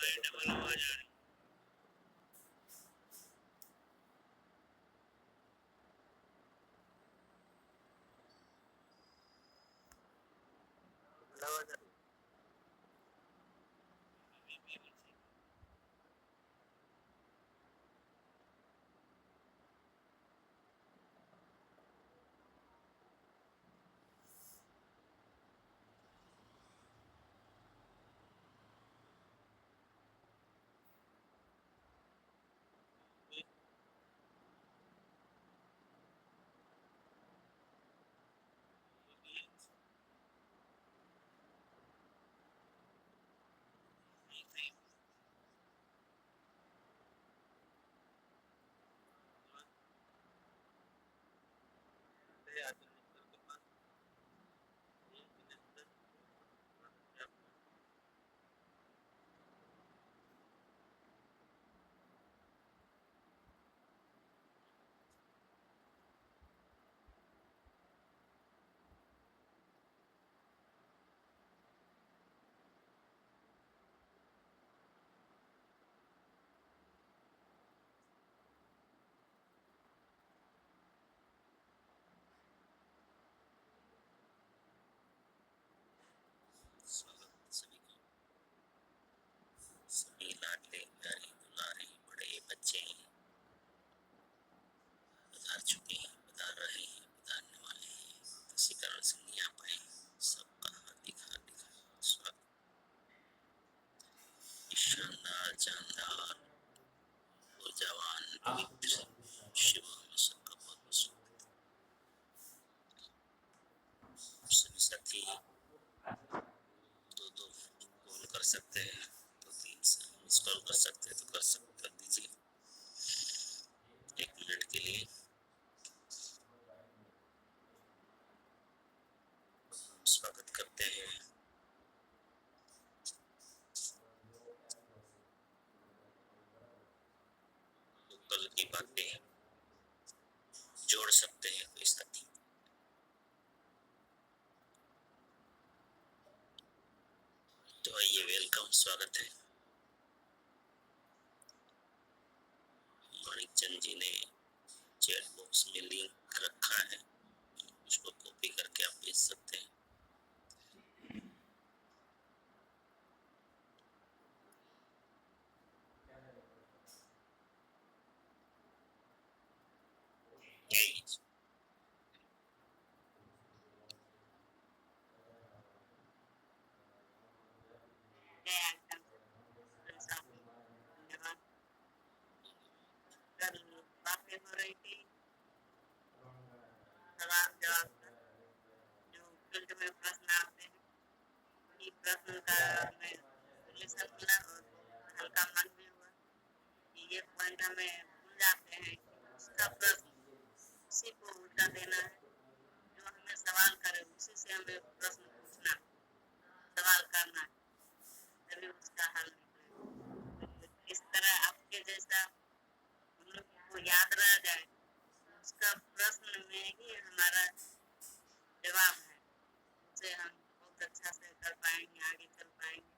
Double आवाज आ रही। सभी लाडले प्यारे दुलारे बड़े बच्चे पधार चुके हैं, पधार रहे हैं, पधारने वाले हैं। किसी कारण से नहीं आ पाए, सबका हार्दिक हार्दिक स्वागत। शानदार जानदार ऊर्जावान पवित्र शिव में सबका बहुत बहुत स्वागत। सभी साथी दो कॉल कर सकते हैं, तो 3 से मिस कॉल कर सकते हैं, तो कर दीजिए 1 मिनट के लिए। स्वागत करते हैं। कल की बातें जोड़ सकते हैं कोई साथी। तो आइए, वेलकम, स्वागत है। माणिक चंद जी ने चैट बॉक्स में लिंक रखा है, उसको कॉपी करके आप भेज सकते हैं। बातें हो रही थी, सवाल जवाब जो फील्ड में प्रश्न आते हैं, प्रश्न का हमें सोल्यूशन मिला और हल्का मन भी हुआ कि ये पॉइंट हमें भूल जाते हैं कि उसका प्रश्न उसी को उल्टा देना है, जो हमें सवाल करे उसी से हमें प्रश्न पूछना, सवाल करना, तभी उसका हल निकलेगा। इस तरह आपके जैसा हम लोग को याद रह जाए, उसका प्रश्न में ही हमारा जवाब है, उसे हम बहुत अच्छा से कर पाएंगे, आगे चल पाएंगे।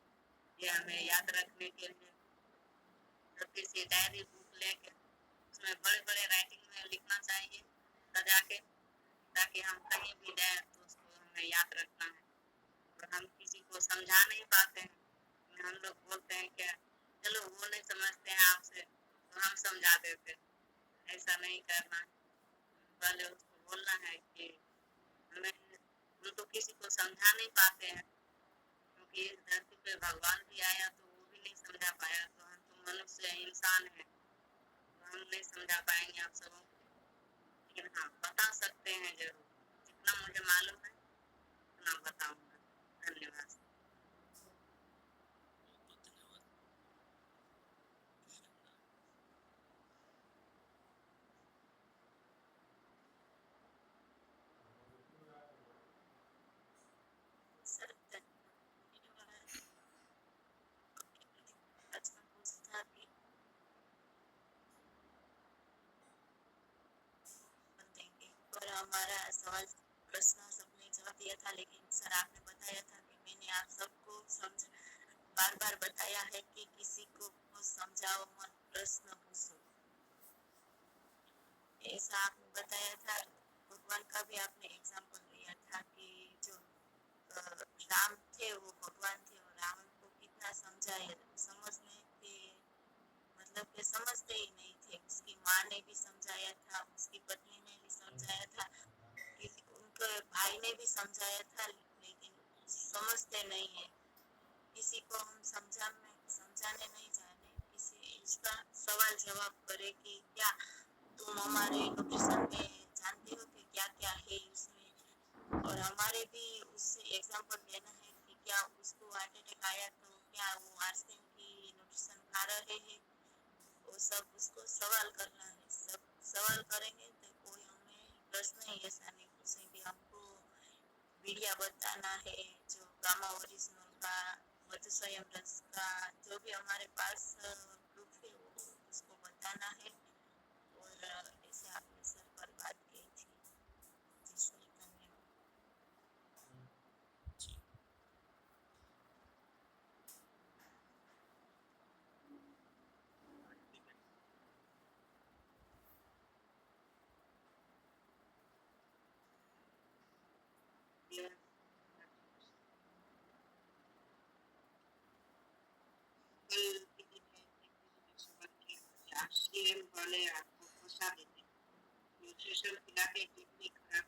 ये हमें याद रखने के लिए छोटी सी डायरी बुक लेके उसमें बड़े बड़े राइटिंग में लिखना चाहिए सजा के, ताकि हम कहीं भी जाए तो उसको हमें याद रखना है। और हम किसी को समझा नहीं पाते हैं, हम लोग बोलते हैं क्या चलो वो नहीं समझते हैं आपसे तो हम समझा देते हैं, ऐसा नहीं करना है। पहले उसको बोलना है कि हमें हम तो किसी को समझा नहीं पाते हैं, क्योंकि इस धरती पे भगवान भी आया तो वो भी नहीं समझा पाया, तो हम तो मनुष्य इंसान है, तो हम नहीं समझा पाएंगे आप सबों को, लेकिन हाँ बता सकते हैं जरूर, जितना मुझे मालूम है उतना बताऊंगा। धन्यवाद। और हमारा सवाल प्रश्न सबने जवाब दिया था, लेकिन सर आपने बताया था कि मैंने आप सबको बार बार बताया है कि किसी को समझाओ मत, प्रश्न पूछो, ऐसा आपने बताया था। भगवान का भी आपने एग्जाम्पल दिया था कि जो राम थे वो भगवान थे और रावण को कितना समझाए, समझने के मतलब कि समझते ही नहीं थे। उसकी माँ ने भी समझाया था, उसकी पत्नी ने भी समझाया था, उनके भाई ने भी समझाया था, लेकिन समझते नहीं है। किसी को हम समझाने नहीं जाने, किसी इसका सवाल जवाब करे कि क्या तुम हमारे न्यूट्रिशन में जानते हो कि क्या क्या है उसमें, और हमारे भी उससे एग्जाम्पल लेना है कि क्या उसको हार्ट अटैक आया तो क्या वो आइसक्रीम की न्यूट्रिशन खा रहे हैं, वो सब उसको सवाल करना है। सब सवाल करेंगे तो कोई हमें प्रश्न ही ऐसा नहीं पूछेंगे। हमको मीडिया बताना है, जो गामा ओरिजिनल का, मधु स्वयं रस का, जो भी हमारे पास प्रूफ है वो उसको बताना है। और ऐसे आपने सर पर बात की थी, जिसमें धन्यवाद। वाले आपको फंसा देते, न्यूट्रिशन खिला के किडनी खराब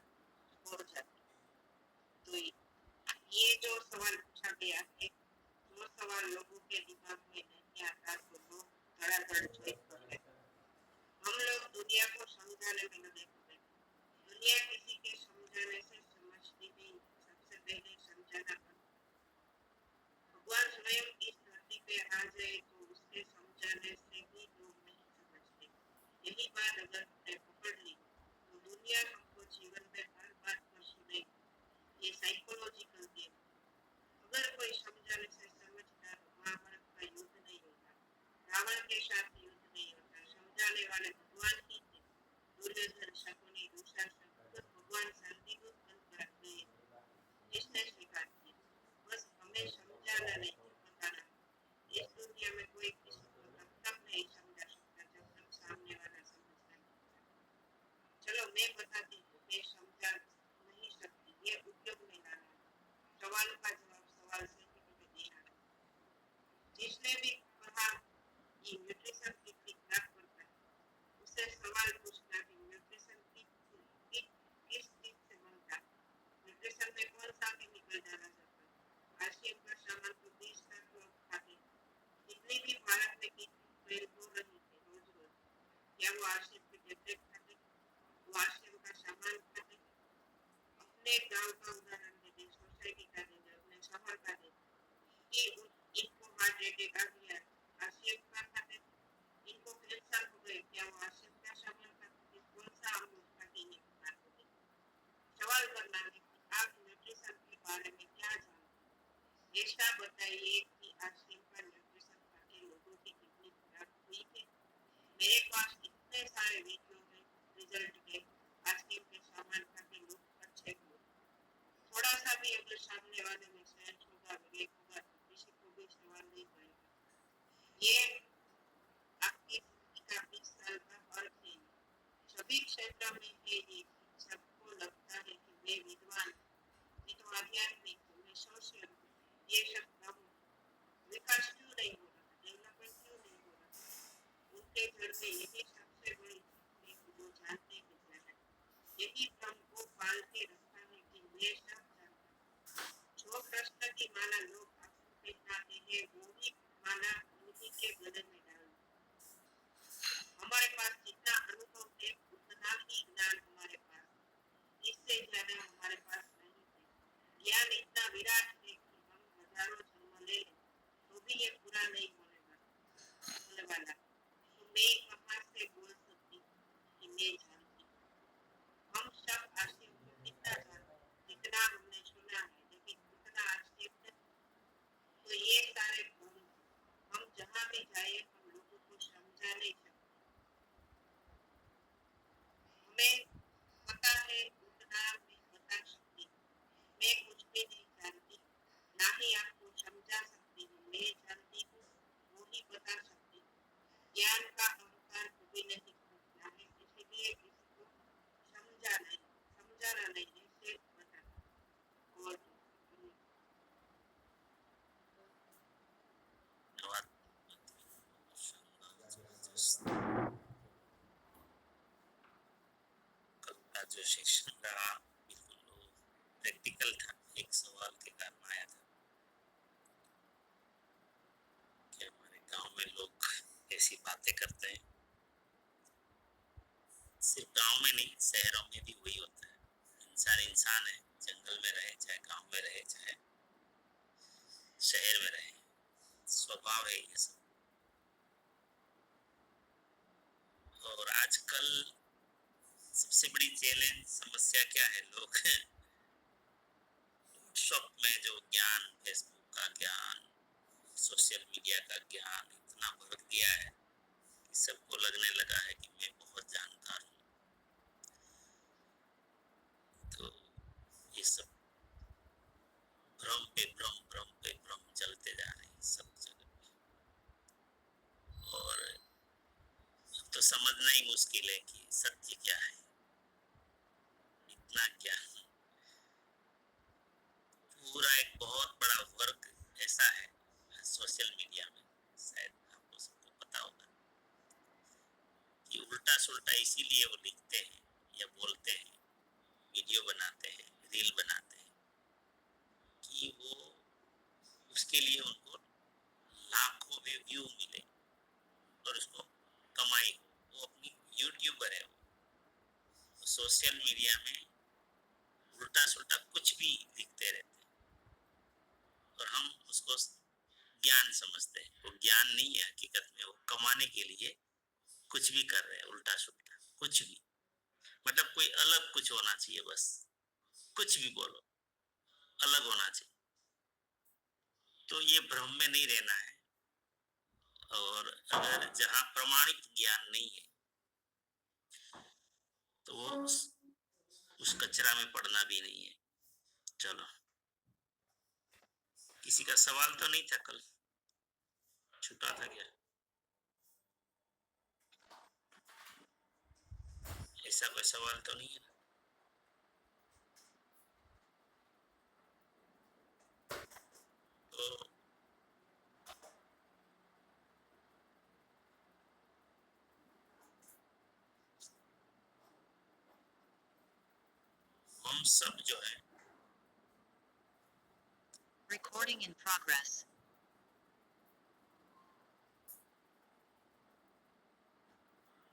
हो जाती। तो ये जो सवाल पूछा गया है, जो सवाल लोगों के दिमाग में नहीं आता तो लोग धड़ाधड़ ट्वीट कर लेते। हम लोग दुनिया को समझाने में लगे हुए, दुनिया किसी के समझाने से समझती नहीं, सबसे पहले समझाना पड़ता। भगवान स्वयं इस धरती पे आ जाए तो उसके समझाने से भी लोग नहीं समझते। यही बात अगर हमने पकड़ ली तो दुनिया हमको जीवन में हर बात पर सुनेगी। ये साइकोलॉजिकल गेम। अगर कोई समझाने से समझता तो महाभारत का युद्ध नहीं होता, रावण के साथ युद्ध नहीं होता। समझाने वाले भगवान ही थे। दुर्योधन, शकुनी, दुशासन खुद भगवान शांतिदूत बनकर गए, जिसने स्वीकार किया। बस हमें समझाना नहीं, बताना। इस दुनिया में कोई किसी को तब तक नहीं समझा सकता जब तक सामने वाला समझता नहीं। चलो मैं बताती हूँ, मैं समझा नहीं सकती, ये उपयोग में लाना है। सवाल का जवाब सवाल से ही हमें देना है। जिसने भी कहा कि न्यूट्रिशन कितनी खराब करता है, उससे सवाल पूछना कि न्यूट्रिशन किस चीज से बनता है, न्यूट्रिशन में कौन सा केमिकल डाला जाता है। आरसीएम का सामान तो 20 लाख लोग खाते, जितनी भी भारत में किडनी फेल हो रही है रोज रोज, क्या वो आरसीएम के टेबलेट खाते, वो आरसीएम का सामान खाते। अपने गांव का उदाहरण दे दे, सोसाइटी का दे दे, अपने शहर का दे दे कि इनको हार्ट अटैक आ गया, आरसीएम का खाते, इनको कैंसर हो गए, क्या वो आरसीएम का सामान खाते, कौन सा अमूल खाते ये बीमार हो गए। सवाल करना है कि आप न्यूट्रिशन के बारे में क्या जानते हैं। ऐसा बताइए कि आरसीएम का न्यूट्रिशन खाके लोगों की किडनी खराब हुई है। मेरे पास इतने सारे वीडियो है, रिजल्ट के, आरसीएम के सामान खाके लोग अच्छे हुए। थोड़ा सा भी अगर सामने वाले में सेंस होगा, विवेक होगा तो किसी को भी सवाल नहीं करेगा। ये आपकी जिंदगी का 20 साल का अर्थ है। सभी क्षेत्र में है ये। सबको लगता है कि मैं विद्वान, मैं तो आध्यात्मिक हूँ, मैं सोशल हूँ, ये सब कम। विकास क्यों नहीं हो रहा, डेवलपमेंट क्यों नहीं हो रहा। उनके घर में यही सबसे बड़ी चीज है कि वो जानते हैं ज्यादा। यही भ्रम को पाल के रखा है कि मैं सब जानता हूँ। जो प्रश्न की माला लोग आपको पहनाते हैं वो ही माला उन्हीं के गले में डाल। हमारे पास जितना अनुभव है उतना ही ज्ञान हमारे पास, इससे ज्यादा हमारे पास नहीं है। ज्ञान इतना विराट है कि हम हजारों जन्म ले लें तो भी ये पूरा नहीं होने वाला। तो मैं कहाँ से बोल सकती हूँ कि मैं जानती हूँ। हम सब आरसीएम को कितना जानते हैं, जितना हमने सुना है, लेकिन उतना आरसीएम नहीं। तो ये सारे भ्रम, हम जहाँ भी जाए हम लोगों को समझा नहीं सकते। हमें पता है उतना मैं बता सकती हूँ। मैं कुछ भी नहीं जानती, ना ही आपको समझा सकती हूँ। मैं सेशन रहा, बिल्कुल प्रैक्टिकल था। एक सवाल के कारण आया था कि हमारे गांव में लोग ऐसी बातें करते हैं। सिर्फ गांव में नहीं, शहरों में भी वही होता है। इंसान इंसान है, जंगल में रहे चाहे गांव में रहे चाहे शहर में रहे, स्वभाव है ये सब। और आजकल सबसे बड़ी चैलेंज समस्या क्या है, लोग व्हाट्सएप में जो ज्ञान, फेसबुक का ज्ञान, सोशल मीडिया का ज्ञान इतना भर दिया है कि सबको लगने लगा है कि मैं बहुत जानकार हूँ। तो ये सब भ्रम पे भ्रम, भ्रम पे भ्रम चलते जा रहे हैं सब जगह। और अब तो समझना ही मुश्किल है कि सत्य क्या है। इतना ज्ञान, पूरा एक बहुत बड़ा वर्ग ऐसा है सोशल मीडिया में, शायद आपको सबको पता होगा, कि उल्टा सुल्टा इसीलिए वो लिखते हैं या बोलते हैं, वीडियो बनाते हैं, रील बनाते हैं कि वो उसके लिए उनको लाखों में व्यू मिले और उसको कमाई हो। वो अपनी यूट्यूबर है, वो सोशल मीडिया में उल्टा सुल्टा कुछ भी लिखते रहते हैं और हम उसको ज्ञान समझते हैं। वो ज्ञान नहीं है, हकीकत में वो कमाने के लिए कुछ भी कर रहे हैं, उल्टा सुल्टा कुछ भी। मतलब कोई अलग कुछ होना चाहिए, बस कुछ भी बोलो अलग होना चाहिए। तो ये भ्रम में नहीं रहना है। और अगर जहां प्रमाणित ज्ञान नहीं है तो वो उस कचरा में पड़ना भी नहीं है। चलो, किसी का सवाल तो नहीं था कल, छूटा था क्या? ऐसा कोई सवाल तो नहीं है ना? तो हम सब जो है, Recording in progress.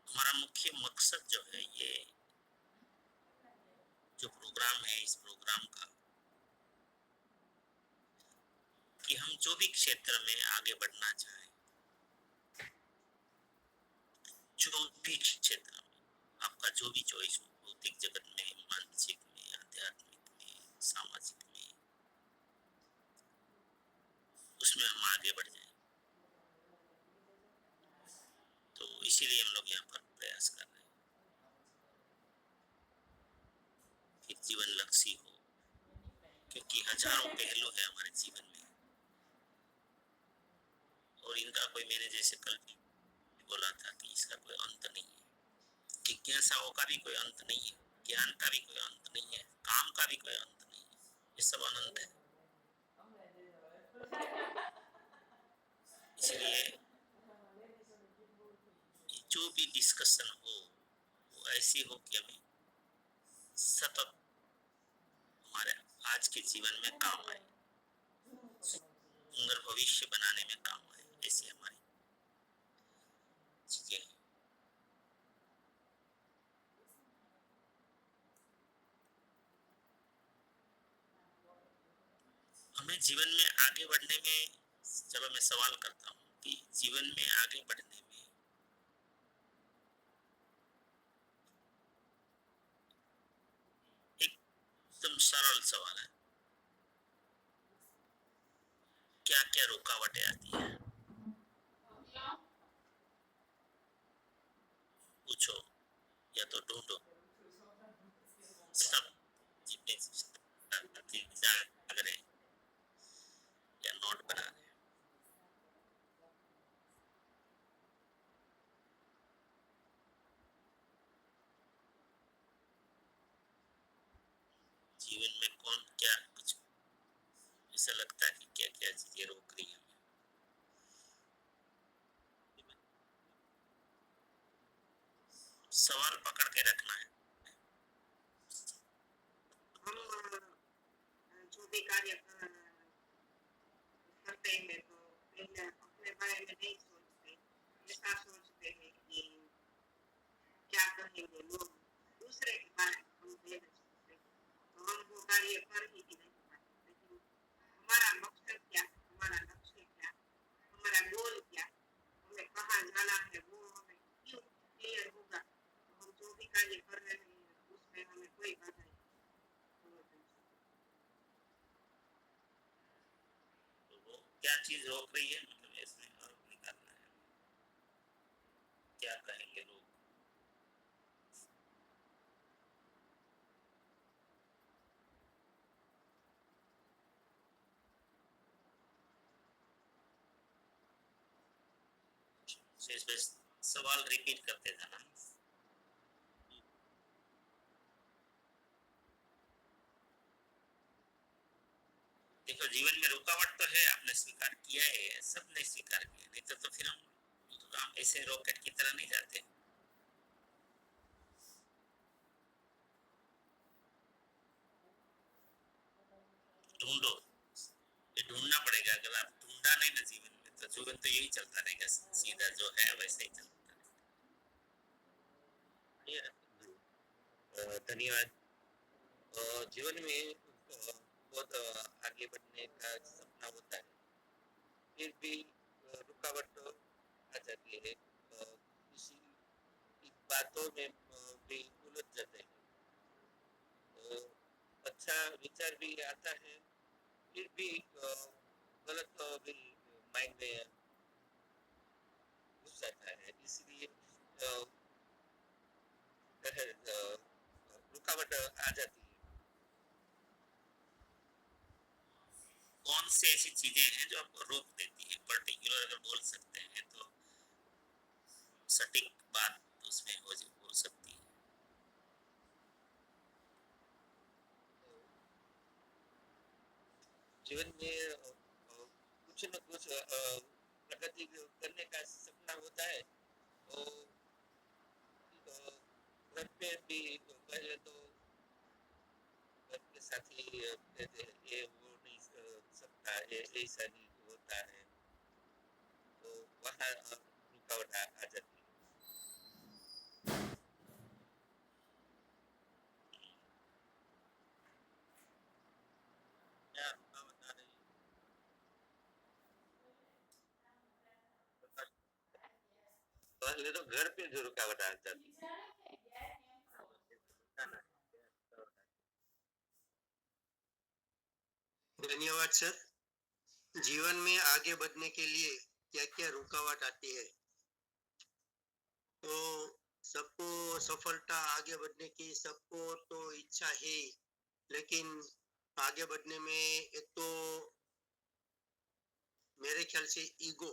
हमारा मुख्य मकसद जो है, ये जो प्रोग्राम है, इस प्रोग्राम का, कि हम जो भी क्षेत्र में आगे बढ़ना चाहें, जो भी क्षेत्र में आपका जो भी चॉइस हो, भौतिक जगत में, मानसिक में, आध्यात्मिक में, सामाजिक में, उसमें हम आगे बढ़ जाएं। तो इसीलिए हम लोग यहाँ पर प्रयास कर रहे हैं कि जीवन लक्ष्य हो, क्योंकि हजारों पहलू है हमारे जीवन में और इनका कोई, मैंने जैसे कल भी बोला था कि इसका कोई अंत नहीं है। जिज्ञासाओं का भी कोई अंत नहीं है, ज्ञान का भी कोई अंत नहीं है, काम का भी कोई अंत नहीं है, ये सब अनंत है। इसलिए जो भी डिस्कशन हो वो ऐसी हो कि हमें सतत हमारे आज के जीवन में काम आए, सुंदर भविष्य बनाने में काम आए, ऐसी हमारी चीजें हैं। हमें जीवन में आगे बढ़ने में, चलो मैं सवाल करता हूँ कि जीवन में आगे बढ़ने में एकदम सरल सवाल है, क्या क्या रुकावटें आती है? पूछो या तो ढूंढो। सब जितने जाग रहे या नोट बना रहे, जीवन में कौन क्या कुछ ऐसा लगता है कि क्या क्या चीजें रोक रही है हमें? सवाल पकड़ के रखना है, हम जो भी कार्य करते हैं तो पहले अपने बारे में नहीं सोचते, ऐसा सोचते हैं कि क्या कहेंगे लोग, दूसरे के बारे में हम पहले सोचते हैं, तो हम वो कार्य कर ही नहीं पाते। लेकिन हमारा मकसद क्या, हमारा लक्ष्य क्या, हमारा गोल क्या, हमें कहाँ जाना है, वो हमें क्यों क्लियर होगा तो हम जो भी कार्य कर रहे हैं उसमें हमें कोई बाधा नहीं होगी। तो वो क्या चीज रोक रही है, मतलब इसमें और निकालना है, क्या कहेंगे लोग। इस पे सवाल रिपीट करते जाना। देखो जीवन में रुकावट तो है, आपने स्वीकार किया है, सबने स्वीकार किया, नहीं तो फिर हम ऐसे रॉकेट की तरह नहीं जाते। ढूंढो, ये ढूंढना पड़ेगा, अगर आप ढूंढा नहीं ना जीवन में तो जीवन तो यही चलता रहेगा, सीधा जो है वैसे ही चलता रहेगा। धन्यवाद। जीवन में बहुत आगे बढ़ने का सपना होता है, फिर भी रुकावट आ जाती है, किसी बातों में भी उलझ जाते हैं, तो अच्छा विचार भी आता है, फिर भी गलत भी माइंड में घुस जाता है, इसलिए रुकावट आ जाती है। कौन सी ऐसी चीजें हैं जो आपको रोक देती है, पर्टिकुलर अगर बोल सकते हैं तो सटीक बात उसमें हो सकती है। जीवन में कुछ न कुछ प्रगति करने का सपना होता है, तो घर पे भी पहले तो घर के साथी कहते हैं ये वो नहीं सकता, ये ऐसा नहीं होता है, तो वहाँ रुकावट आ जाती है। क्या रुकावट आ रही है? पहले तो घर पे जो रुकावट आ जाती है। धन्यवाद सर। जीवन में आगे बढ़ने के लिए क्या क्या रुकावट आती है, तो सबको सफलता आगे बढ़ने की सबको तो इच्छा है, लेकिन आगे बढ़ने में एक तो मेरे ख्याल से ईगो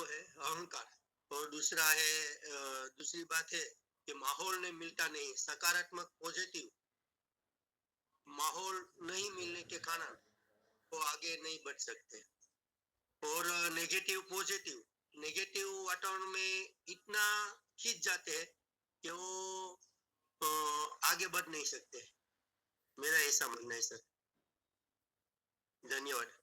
है, अहंकार, और दूसरा है दूसरी बात है कि माहौल ने मिलता नहीं, सकारात्मक पॉजिटिव माहौल नहीं मिलने के कारण वो आगे नहीं बढ़ सकते, और नेगेटिव वातावरण में इतना खींच जाते हैं कि वो आगे बढ़ नहीं सकते। मेरा ऐसा मानना है सर। धन्यवाद।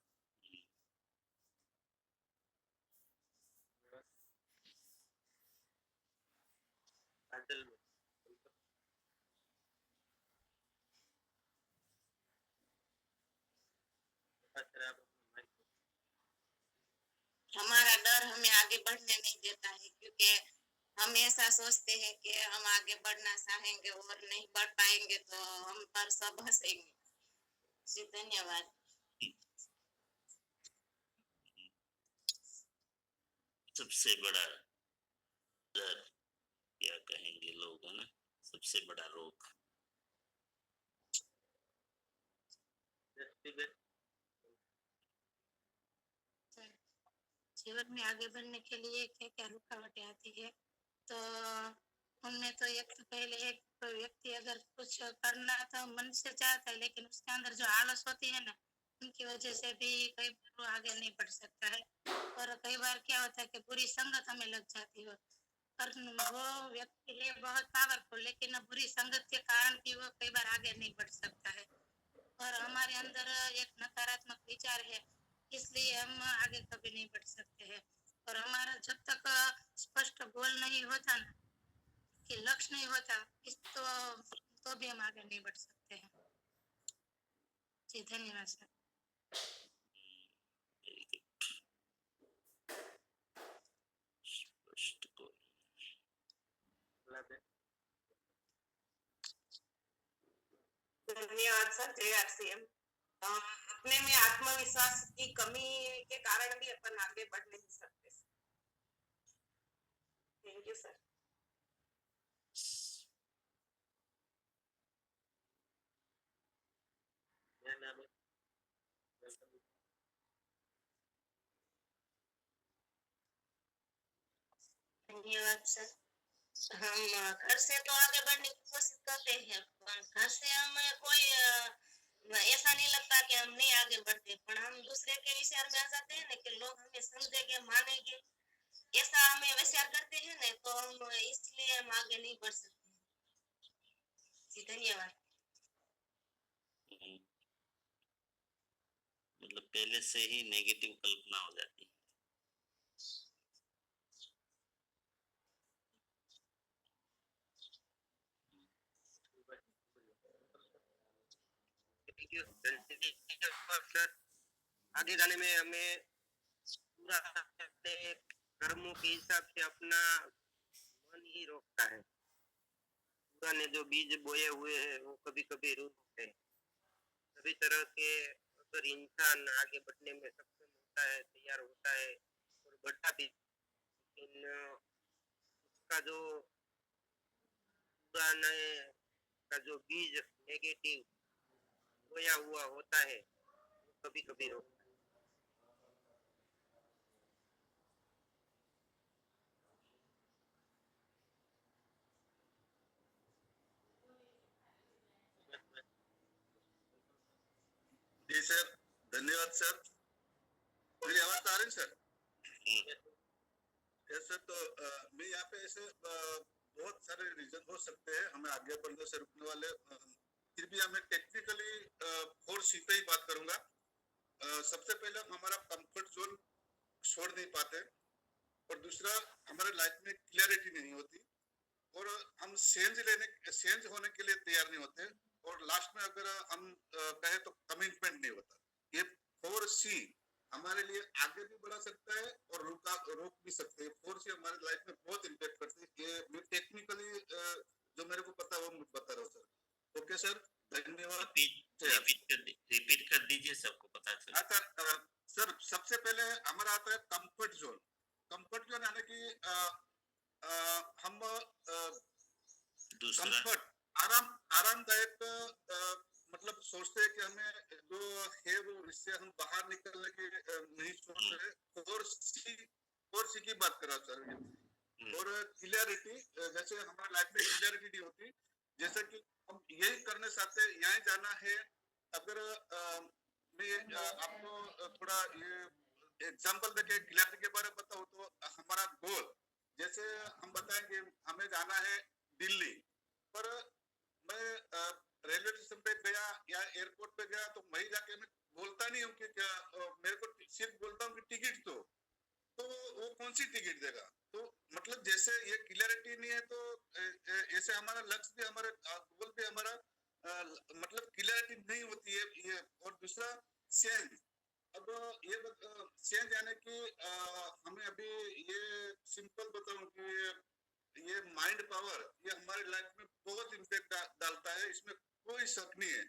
हमारा डर हमें आगे बढ़ने नहीं देता है, क्योंकि हम ऐसा सोचते हैं कि हम आगे बढ़ना चाहेंगे और नहीं बढ़ पाएंगे तो हम पर सब हंसेंगे। जी धन्यवाद। सबसे बड़ा डर क्या कहेंगे लोग, है ना, सबसे बड़ा रोग। जीवन में आगे बढ़ने के लिए क्या क्या रुकावटें आती है, तो उनमें तो एक तो पहले एक व्यक्ति अगर कुछ करना तो मन से चाहता है, लेकिन उसके अंदर जो आलस होती है ना, उनकी वजह से भी कई बार वो आगे नहीं बढ़ सकता है। और कई बार क्या होता है कि बुरी संगत हमें लग जाती है, पर वो व्यक्ति है बहुत पावरफुल, लेकिन बुरी संगत के कारण कि वो कई बार आगे नहीं बढ़ सकता है। और हमारे अंदर एक नकारात्मक विचार है, इसलिए हम आगे कभी नहीं बढ़ सकते हैं। और हमारा जब तक स्पष्ट गोल नहीं होता ना, कि लक्ष्य नहीं होता, इस तो भी हम आगे नहीं बढ़ सकते हैं। जी धन्यवाद सर। स्पष्ट गोल। धन्यवाद सर। जय आरसीएम। अपने में आत्मविश्वास की कमी के कारण भी अपन आगे बढ़ नहीं सकते। Thank you sir. धन्यवाद सर। हम घर से तो आगे बढ़ने की कोशिश करते हैं, पर घर से हमें कोई ऐसा नहीं लगता कि हम नहीं आगे बढ़ते, पर हम दूसरे के विचार में आ जाते हैं ना कि लोग हमें समझेंगे, मानेंगे, ऐसा हमें विचार करते हैं ना, तो हम इसलिए हम आगे नहीं बढ़ सकते। जी धन्यवाद। मतलब पहले से ही नेगेटिव कल्पना हो जाती है। सर आगे जाने में हमें पूरा अपने कर्मों के हिसाब से अपना मन ही रोकता है। पूरा ने जो बीज बोए हुए हैं वो कभी कभी रूठते हैं। सभी तरह के अगर इंसान आगे बढ़ने में सक्षम होता है, तैयार होता है और बढ़ता भी, लेकिन उसका जो पुराने का जो बीज नेगेटिव बोया हुआ होता है वो कभी कभी रोकता है। जी सर, धन्यवाद सर। मेरी आवाज आ रही है सर? Yes sir. तो मैं यहाँ पे ऐसे बहुत सारे रीजन हो सकते हैं हमें आगे बढ़ने से रुकने वाले, फिर भी हमें टेक्निकली 4C पे ही बात करूंगा। सबसे पहले हम हमारा कंफर्ट जोन छोड़ नहीं पाते, और दूसरा हमारे लाइफ में क्लियरिटी नहीं होती, और हम चेंज होने के लिए तैयार नहीं होते, और लास्ट में अगर हम कहे तो कमिटमेंट नहीं होता। ये 4C हमारे लिए आगे भी बढ़ा सकता है और रोक भी सकते हैं। 4C हमारे लाइफ में बहुत इम्पैक्ट करते हैं। ये मैं टेक्निकली जो मेरे को पता है वो मैं बता रहा हूँ सर। ओके सर, धन्यवाद। रिपीट कर दीजिए, सबको पता चले। अच्छा सर, सबसे पहले हमारा आता है कंफर्ट जोन। कंफर्ट जोन यानी कि हम कंफर्ट आरामदायक मतलब सोचते हैं कि हमें जो है वो इससे हम बाहर निकलने की नहीं सोच रहे। 4C की बात कर रहा सर। और क्लियरिटी, जैसे हमारे लाइफ में क्लियरिटी नहीं होती, जैसे कि हम यही करने चाहते हैं, यहाँ जाना है। अगर मैं आपको थोड़ा ये एग्जांपल देके क्लियरिटी के बारे में बताऊं तो हमारा गोल, जैसे हम बताएंगे हमें जाना है दिल्ली, पर मैं रेलवे स्टेशन पे गया या एयरपोर्ट पे गया तो वही जाके मैं बोलता नहीं हूँ कि क्या मेरे को सिर्फ बोलता हूँ कि टिकट दो, तो वो कौन सी टिकट देगा। तो मतलब जैसे ये क्लियरिटी नहीं है, तो ऐसे हमारा लक्ष्य भी, हमारा गोल भी, हमारा मतलब क्लियरिटी नहीं होती है ये। और दूसरा चेंज। अब ये चेंज यानी कि हमें अभी ये सिंपल बताऊं कि ये माइंड पावर, ये हमारी लाइफ में बहुत इम्पैक्ट डालता है, इसमें कोई शक नहीं है।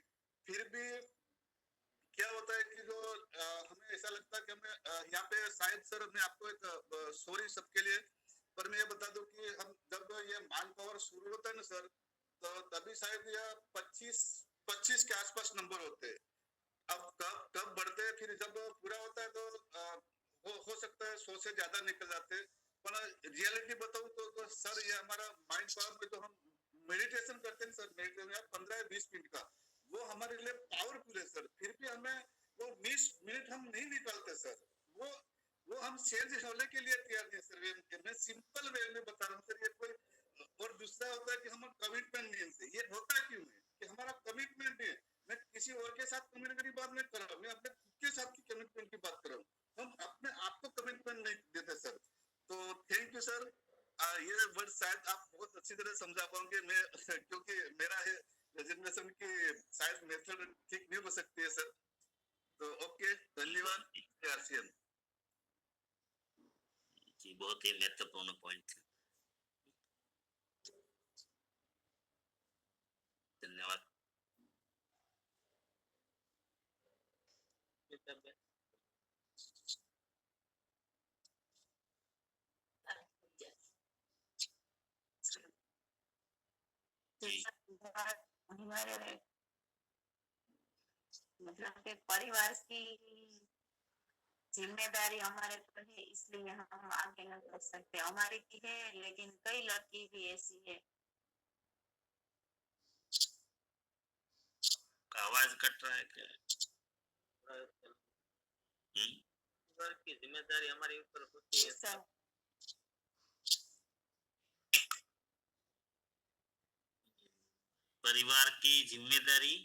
फिर भी क्या होता है कि जो हमें ऐसा लगता है कि हमें यहाँ पे शायद सर, मैं आपको एक सॉरी सबके लिए, पर मैं ये बता दूं कि हम जब ये माइंड पावर शुरू होता है ना सर, तो तभी शायद यह 25 के आसपास नंबर होते हैं। अब कब बढ़ते हैं, फिर जब पूरा होता है तो हो सकता है 100 से ज्यादा निकल जाते हैं। पर रियलिटी बताऊं तो सर, ये हमारा माइंड पावर में तो हम मेडिटेशन करते हैं सर, मेडिटेशन 15-20 मिनट का, वो हमारे लिए पावरफुल है सर। फिर भी हमें वो 20 मिनट हम नहीं निकालते सर। वो हम चेंज होने के लिए तैयार नहीं सर। मैं सिंपल वे में बता रहा हूँ सर। ये कोई और दूसरा होता है कि हम कमिटमेंट नहीं है। ये होता क्यों है कि हमारा कमिटमेंट है। मैं किसी और के साथ कमिटमेंट की बात नहीं कर रहा हूँ, मैं अपने खुद के साथ की कमिटमेंट की बात कर रहा हूँ। हम अपने आप को कमिटमेंट नहीं देते सर। तो थैंक यू सर। ये वर्ड शायद आप बहुत अच्छी तरह समझा पाओगे मैं क्योंकि मेरा है प्रेजेंटेशन की शायद मेथड ठीक नहीं हो सकती है सर। तो ओके, धन्यवाद। आरसीएम जी, बहुत ही महत्वपूर्ण पॉइंट है। धन्यवाद। जी, हमारे मतलब कि परिवार की जिम्मेदारी हमारे पर है, इसलिए हम आगे नहीं बढ़ सकते। हमारी की है, लेकिन कई लड़की भी ऐसी है। आवाज कट रहा है क्या? परिवार की जिम्मेदारी हमारे ऊपर होती है। सब परिवार की जिम्मेदारी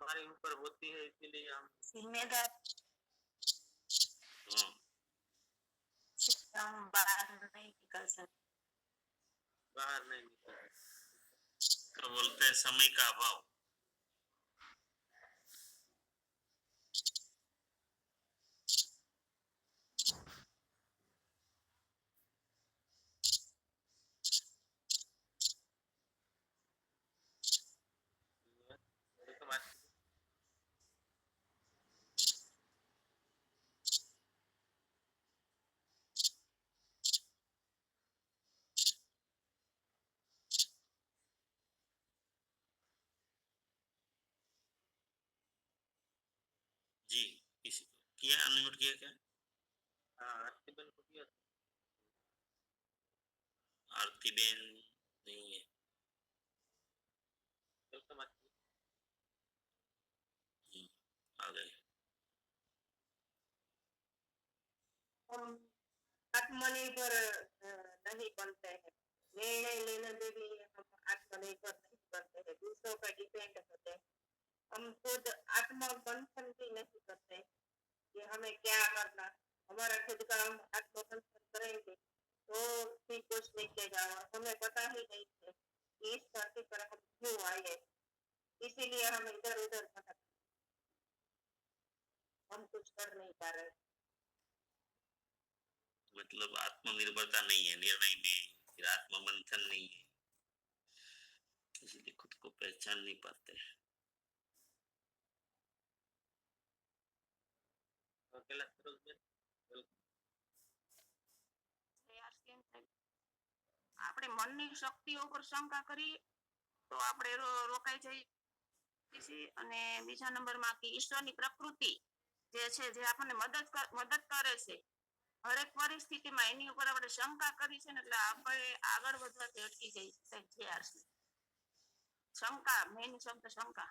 हमारे ऊपर होती है, इसीलिए हम जिम्मेदार हाँ, हम बाहर नहीं निकल सकते। बाहर नहीं निकल तो बोलते हैं समय का अभाव। जी, किसी किया अनम्यूट किया क्या? आरती बहन को किया। आरती बेन नहीं है। आ गए। हम आत्मनिर्भर नहीं बनते हैं। निर्णय लेने में भी हम आत्मनिर्भर नहीं बनते हैं, दूसरों पर डिपेंड होते हैं। हम खुद आत्मबंधन भी नहीं करते कि हमें क्या करना। हमारा खुद का हम आत्मबंधन करेंगे तो भी कुछ निकलेगा। और हमें पता ही नहीं है कि इस धरती पर हम क्यों आए, इसीलिए हम इधर उधर भटक, हम कुछ कर नहीं पा रहे। मतलब आत्मनिर्भरता नहीं है निर्णय में, फिर आत्ममंथन नहीं है, इसलिए खुद को पहचान नहीं पाते। अकेला सरोज में આપણે મનની શક્તિઓ પર શંકા કરીએ તો આપણે રોકાઈ જઈએ છીએ। અને બીજા નંબરમાં કે ઈશ્વરની પ્રકૃતિ જે છે, જે આપણને મદદ કરે છે હરેક પરિસ્થિતિમાં, એની ઉપર આપણે શંકા કરી છે ને, એટલે આપણે આગળ વધવાથી અટકી જઈએ છીએ। શંકા, મેઇન શબ્દ શંકા।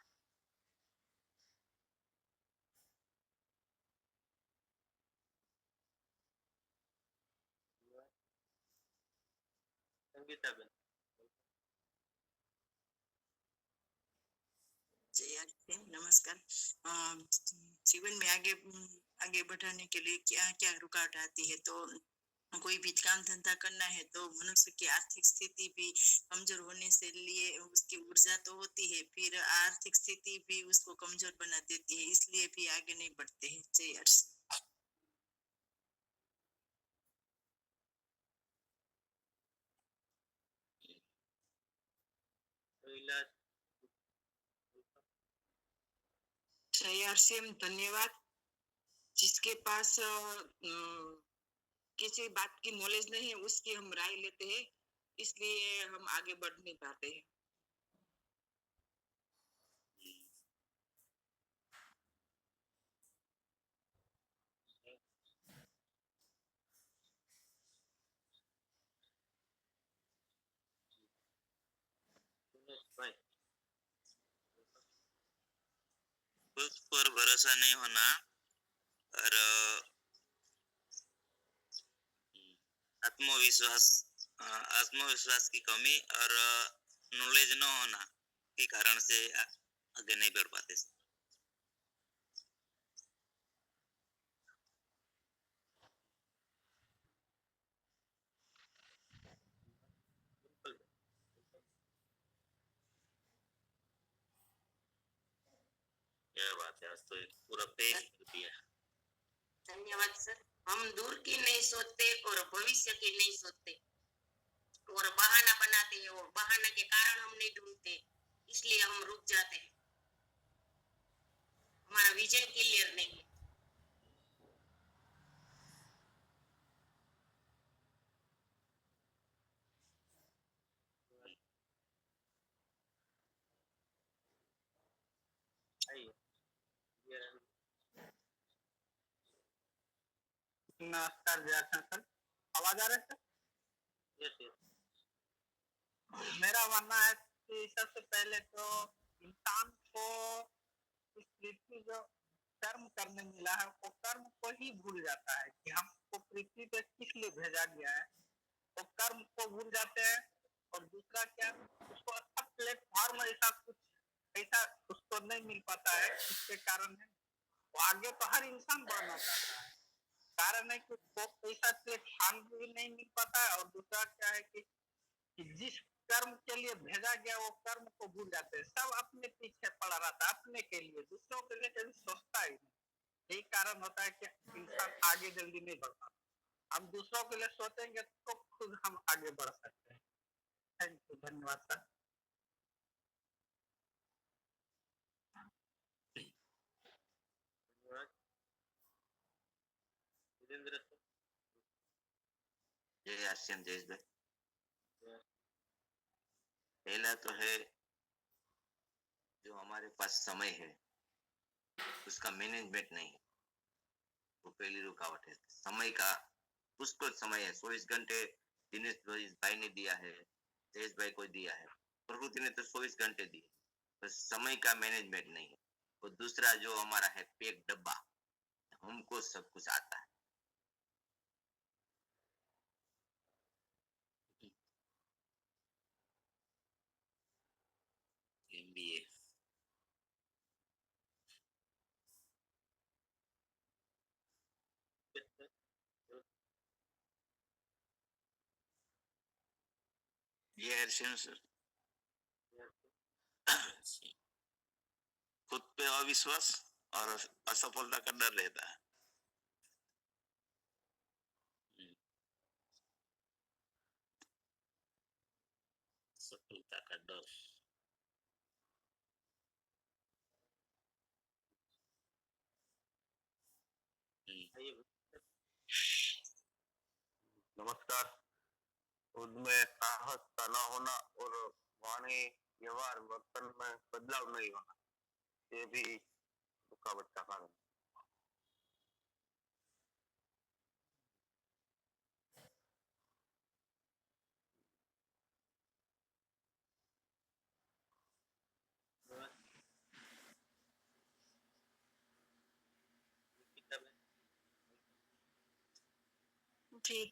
संगीता बहन। नमस्कार। जीवन में आगे बढ़ाने के लिए क्या क्या रुकावट आती है? तो कोई भी काम धंधा करना है तो मनुष्य की आर्थिक स्थिति भी कमजोर होने से लिए उसकी ऊर्जा तो होती है, फिर आर्थिक स्थिति भी उसको कमजोर बना देती है, इसलिए भी आगे नहीं बढ़ते हैं। जय हर्ष। तो इलाज धन्यवाद। जिसके पास किसी बात की नॉलेज नहीं है उसकी हम राय लेते हैं, इसलिए हम आगे बढ़ नहीं पाते हैं। खुद पर भरोसा नहीं होना और आत्मविश्वास आत्मविश्वास की कमी और नॉलेज न होना के कारण से आगे नहीं बढ़ पाते। क्या बात है, आज तो एक पूरा पेज लिख दिया। धन्यवाद सर। हम दूर की नहीं सोचते और भविष्य की नहीं सोचते और बहाना बनाते हैं और बहाना के कारण हम नहीं ढूंढते, इसलिए हम रुक जाते हैं। हमारा विजन क्लियर नहीं है। नमस्कार जयसन सर, आवाज आ रहा है सर? Yes yes. मेरा मानना है कि सबसे पहले तो इंसान को इस पृथ्वी जो कर्म करने मिला है वो कर्म को ही भूल जाता है कि हमको पृथ्वी पे किस लिए भेजा गया है, वो कर्म को भूल जाते हैं। और दूसरा क्या, उसको अच्छा प्लेटफॉर्म ऐसा कुछ ऐसा उसको नहीं मिल पाता है, जिसके कारण है वो आगे तो हर इंसान बढ़ना चाहता है, कारण है कि उसको ऐसा प्लेटफॉर्म भी नहीं मिल पाता है। और दूसरा क्या है कि जिस कर्म के लिए भेजा गया वो कर्म को भूल जाते हैं, सब अपने पीछे पड़ा रहता है, अपने के लिए, दूसरों के लिए कभी सोचता ही नहीं। यही कारण होता है कि इंसान आगे जल्दी नहीं बढ़ पाता। हम दूसरों के लिए सोचेंगे तो खुद हम आगे बढ़ सकते हैं। थैंक यू, धन्यवाद सर। वीरेंद्र सर। जय आसियन जयेश भाई। पहला तो है जो हमारे पास समय है उसका मैनेजमेंट नहीं है, वो पहली रुकावट है। समय का पुष्कल समय है, 24 घंटे दिनेश भाई ने दिया है, जयेश भाई को दिया है, प्रकृति ने तो 24 घंटे दिए, तो समय का मैनेजमेंट नहीं है। और दूसरा जो हमारा है पेट डब्बा, हमको सब कुछ आता है। MBA ये हर्षण सर। खुद पे अविश्वास और असफलता का डर रहता है। सफलता का डर। नमस्कार। खुद में साहस का न होना और वाणी व्यवहार वर्तन में बदलाव नहीं होना, ये भी रुकावट का कारण। जी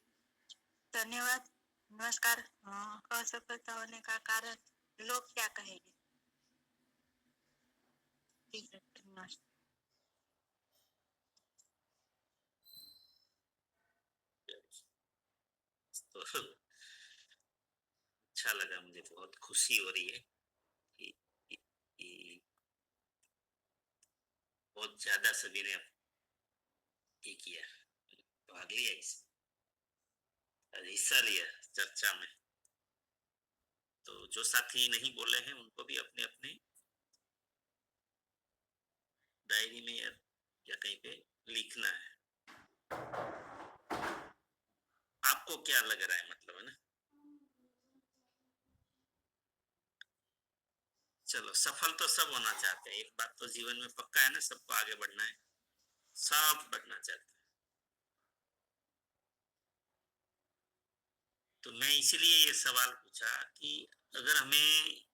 धन्यवाद। नमस्कार। असफलता होने का कारण लोग क्या कहेंगे? ठीक है, नमस्कार। तो अच्छा लगा, मुझे बहुत खुशी हो रही है कि बहुत ज्यादा सभी ने ये किया, भाग लिया, हिस्सा लिया चर्चा में। तो जो साथी नहीं बोले हैं उनको भी अपने अपने डायरी में या कहीं पे लिखना है। आपको क्या लग रहा है, मतलब है ना? चलो, सफल तो सब होना चाहते हैं, एक बात तो जीवन में पक्का है ना, सबको आगे बढ़ना है, सब बढ़ना चाहते हैं। तो मैं इसीलिए ये सवाल पूछा कि अगर हमें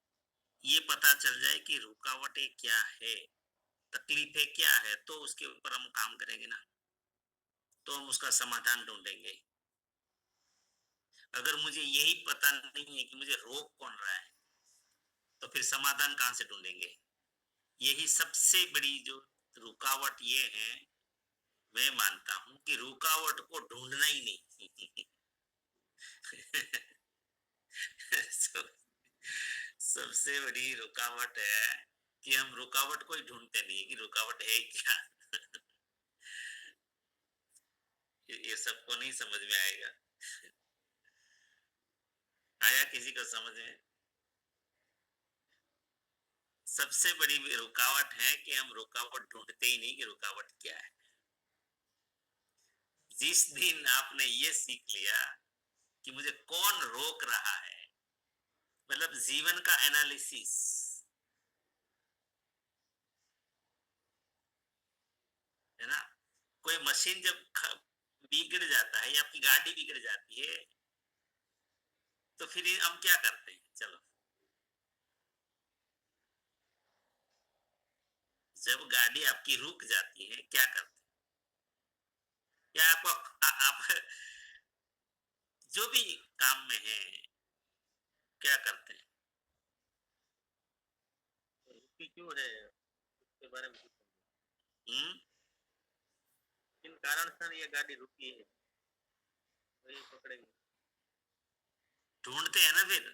ये पता चल जाए कि रुकावटें क्या है, तकलीफें क्या है, तो उसके ऊपर हम काम करेंगे ना, तो हम उसका समाधान ढूंढेंगे। अगर मुझे यही पता नहीं है कि मुझे रोक कौन रहा है, तो फिर समाधान कहां से ढूंढेंगे? यही सबसे बड़ी जो रुकावट ये है, मैं मानता हूं कि रुकावट को ढूंढना ही नहीं। सबसे बड़ी रुकावट है कि हम रुकावट को ही ढूंढते नहीं कि रुकावट है क्या। ये सबको नहीं समझ में आएगा। आया किसी को समझ में? सबसे बड़ी रुकावट है कि हम रुकावट ढूंढते ही नहीं कि रुकावट क्या है। जिस दिन आपने ये सीख लिया कि मुझे कौन रोक रहा है, मतलब जीवन का एनालिसिस, है ना। कोई मशीन जब बिगड़ जाता है या आपकी गाड़ी बिगड़ जाती है, तो फिर हम क्या करते हैं? चलो, जब गाड़ी आपकी रुक जाती है क्या करते हैं? या आप जो भी काम में है क्या करते हैं? रुकी क्यों है उसके बारे में किन कारण से ये गाड़ी रुकी है, वही पकड़ेंगे, ढूंढते हैं ना फिर।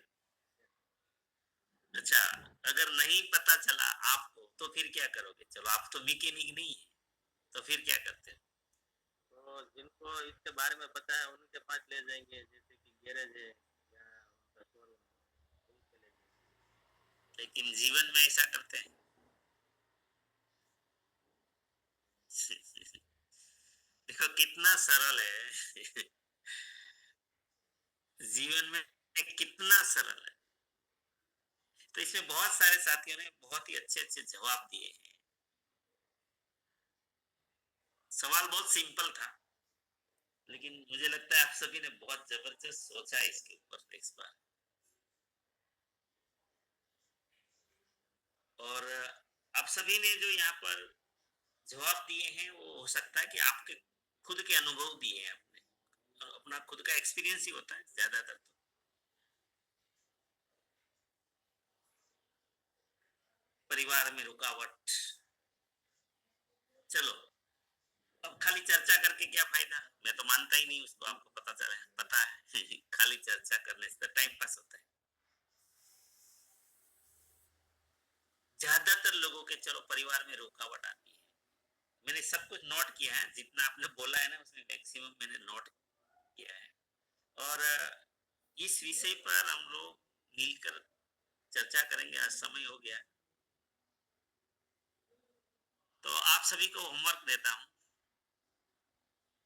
अच्छा, अगर नहीं पता चला आपको तो फिर क्या करोगे? चलो, आप तो मैकेनिक नहीं है, तो फिर क्या करते हैं? तो जिनको इसके बारे में पता है उनके पास ले जाएंगे, जैसे कि गैरेज है या उनका शोरूम, उनके ले जाएंगे। लेकिन जीवन में ऐसा करते हैं? देखो कितना सरल है। जीवन में कितना सरल है। तो इसमें बहुत सारे साथियों ने बहुत ही अच्छे अच्छे जवाब दिए हैं। सवाल बहुत सिंपल था, लेकिन मुझे लगता है आप सभी ने बहुत जबरदस्त सोचा है इसके ऊपर इस बार। और आप सभी ने जो यहाँ पर जवाब दिए हैं, वो हो सकता है कि आपके खुद के अनुभव दिए हैं, अपना खुद का एक्सपीरियंस ही होता है ज्यादातर। तो परिवार में रुकावट, चलो अब खाली चर्चा करके क्या फायदा? मैं तो मानता ही नहीं उसको, आपको पता है। खाली चर्चा करने से टाइम पास होता है। ज्यादातर लोगों के चलो परिवार में रुकावट आती है। मैंने सब कुछ नोट किया है, जितना आपने बोला है ना उसमें मैक्सिमम मैंने नोट किया है। और इस विषय पर हम लोग मिलकर चर्चा करेंगे। आज समय हो गया, तो आप सभी को होमवर्क देता हूं।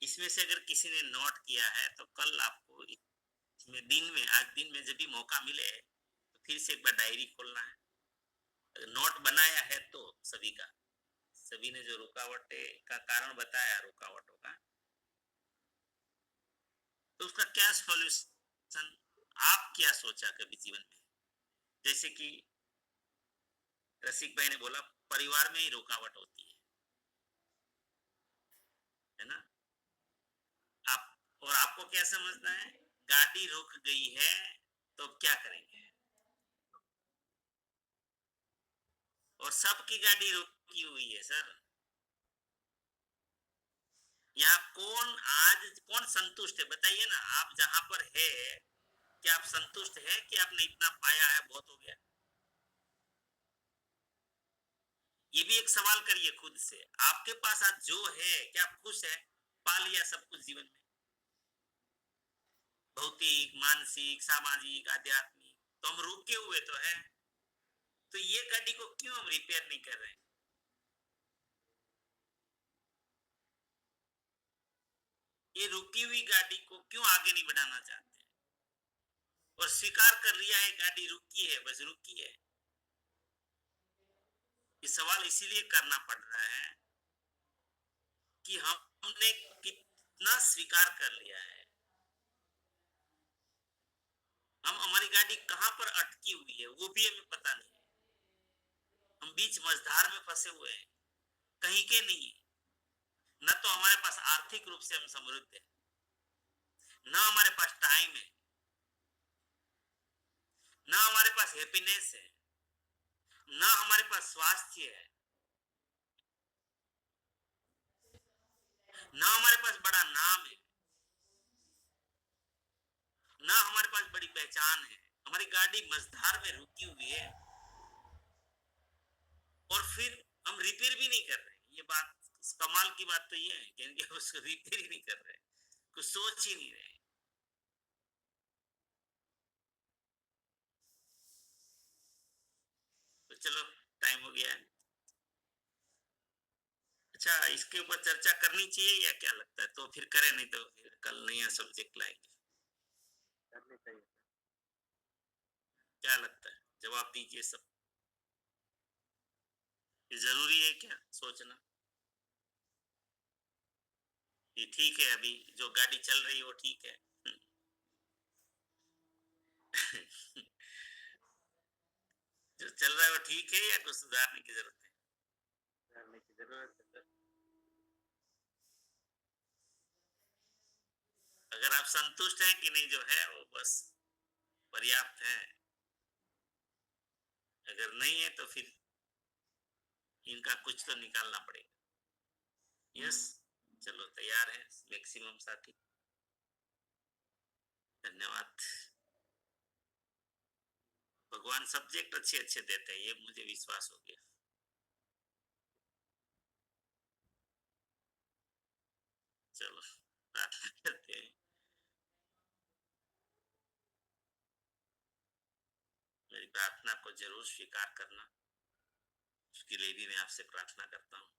इसमें से अगर किसी ने नोट किया है तो कल आपको इसमें आज दिन में जब भी मौका मिले तो फिर से एक बार डायरी खोलना है। अगर नोट बनाया है तो सभी ने जो रुकावटें का कारण बताया, रुकावटों का, तो उसका क्या सॉल्यूशन, आप क्या सोचा कभी जीवन में? जैसे कि रसिक भाई ने बोला परिवार में ही रुकावट होती है ना। आपको क्या समझना है? गाड़ी रुक गई है तो क्या करेंगे? और सबकी गाड़ी रुकी हुई है सर। यहाँ कौन संतुष्ट है? बताइए ना, आप जहां पर है क्या आप संतुष्ट है कि आपने इतना पाया है, बहुत हो गया? ये भी एक सवाल करिए खुद से। आपके पास आज जो है, क्या आप खुश है? पा लिया सब कुछ जीवन में, भौतिक, मानसिक, सामाजिक, आध्यात्मिक, तो हम रुके हुए तो है। तो ये गाड़ी को क्यों हम रिपेयर नहीं कर रहे हैं? ये रुकी हुई गाड़ी को क्यों आगे नहीं बढ़ाना चाहते? और स्वीकार कर लिया है गाड़ी रुकी है, बस रुकी है। ये सवाल इसीलिए करना पड़ रहा है कि हमने कितना स्वीकार कर लिया है। हमारी गाड़ी कहां पर अटकी हुई है वो भी हमें पता नहीं। हम बीच मझधार में फंसे हुए हैं, कहीं के नहीं। न तो हमारे पास आर्थिक रूप से हम समृद्ध है, न हमारे पास टाइम है, ना हमारे पास हैप्पीनेस है, ना हमारे पास स्वास्थ्य है, ना हमारे पास बड़ा नाम है, ना हमारे पास बड़ी पहचान है। हमारी गाड़ी मझधार में रुकी हुई है और फिर हम रिपेयर भी नहीं कर रहे। ये बात कमाल की बात तो ये है कि इनके उसको रिपेयर ही नहीं कर रहे, कुछ सोच ही नहीं रहे। तो चलो टाइम हो गया है। अच्छा, इसके ऊपर चर्चा करनी चाहिए या क्या लगता है? तो फिर करें, नहीं तो फिर कल नया सब्जेक्ट लाएंगे। करनी चाहिए। क्या लगता है? जवाब दीजिए सब। ये जरूरी है क्या सोचना? ये ठीक है, अभी जो गाड़ी चल रही है वो ठीक है। जो चल रहा है वो ठीक है या कुछ सुधारने की जरूरत है? करने की जरूरत है सर। अगर आप संतुष्ट हैं कि नहीं जो है वो बस पर्याप्त है, अगर नहीं है तो फिर इनका कुछ तो निकालना पड़ेगा। यस, चलो तैयार है मैक्सिमम साथी। धन्यवाद। भगवान सब्जेक्ट अच्छे अच्छे देते हैं, ये मुझे विश्वास हो गया। चलो प्रार्थना करते हैं। मेरी प्रार्थना को जरूर स्वीकार करना, उसके लिए भी मैं आपसे प्रार्थना करता हूँ।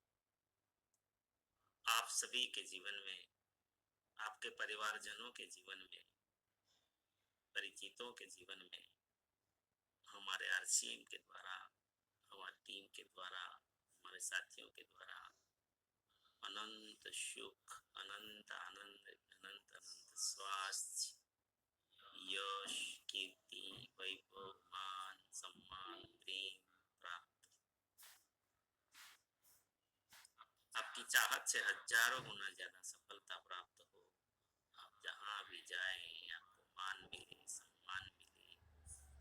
आप सभी के जीवन में, आपके परिवारजनों के जीवन में, परिचितों के जीवन में, हमारे आरसीएम के द्वारा, हमारी टीम के द्वारा, हमारे साथियों के द्वारा अनंत सुख, अनंत आनंद, अनंत अनंत स्वास्थ्य, यश, कीर्ति, वैभव, मान, सम्मान, प्रेम प्राप्त। आपकी चाहत से हजारों गुना ज्यादा सफलता प्राप्त हो। आप जहां भी जाएं आपको मान मिले, सम्मान मिले,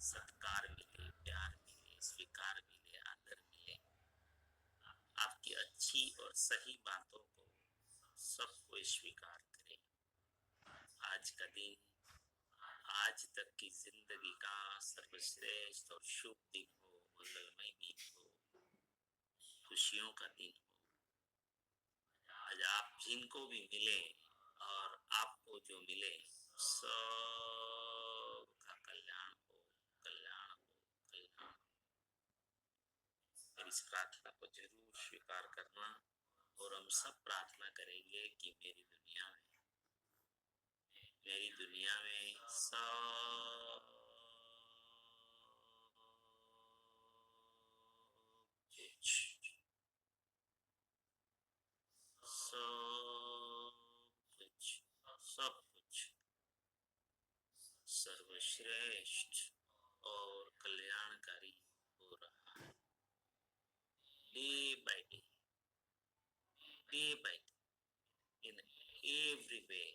सत्कार मिले, प्यार मिले, स्वीकार मिले, आदर मिले। आपकी अच्छी और सही बातों को सब कोई स्वीकार करे। आज का दिन, आज तक की जिंदगी का सर्वश्रेष्ठ और शुभ दिन हो, मंगलमय दिन हो, खुशियों का दिन हो। आज आप जिनको भी मिले और आपको जो मिले, सबका कल्याण हो, कल्याण हो, कल्याण। इस प्रार्थना को जरूर स्वीकार करना और हम सब प्रार्थना करेंगे कि मेरी दुनिया में सब कुछ, सब कुछ सर्वश्रेष्ठ और कल्याणकारी हो रहा है। Day by day, day by day, in every way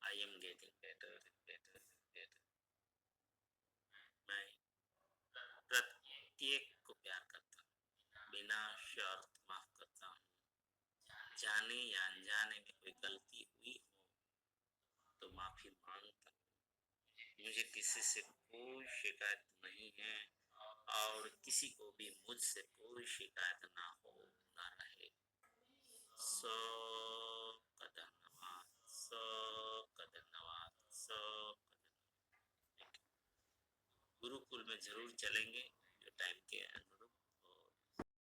I am getting better and better and better. मैं प्रत्येक को प्यार करता हूँ, बिना शर्त माफ करता हूँ। जाने या अनजाने में कोई गलती हुई हो तो माफी मांगता हूँ। मुझे किसी से कोई शिकायत नहीं है और किसी को भी मुझसे कोई शिकायत ना हो, ना रहे। सबका धन्यवाद, सबका धन्यवाद, सबका धन्यवाद। गुरुकुल में जरूर चलेंगे जो टाइम के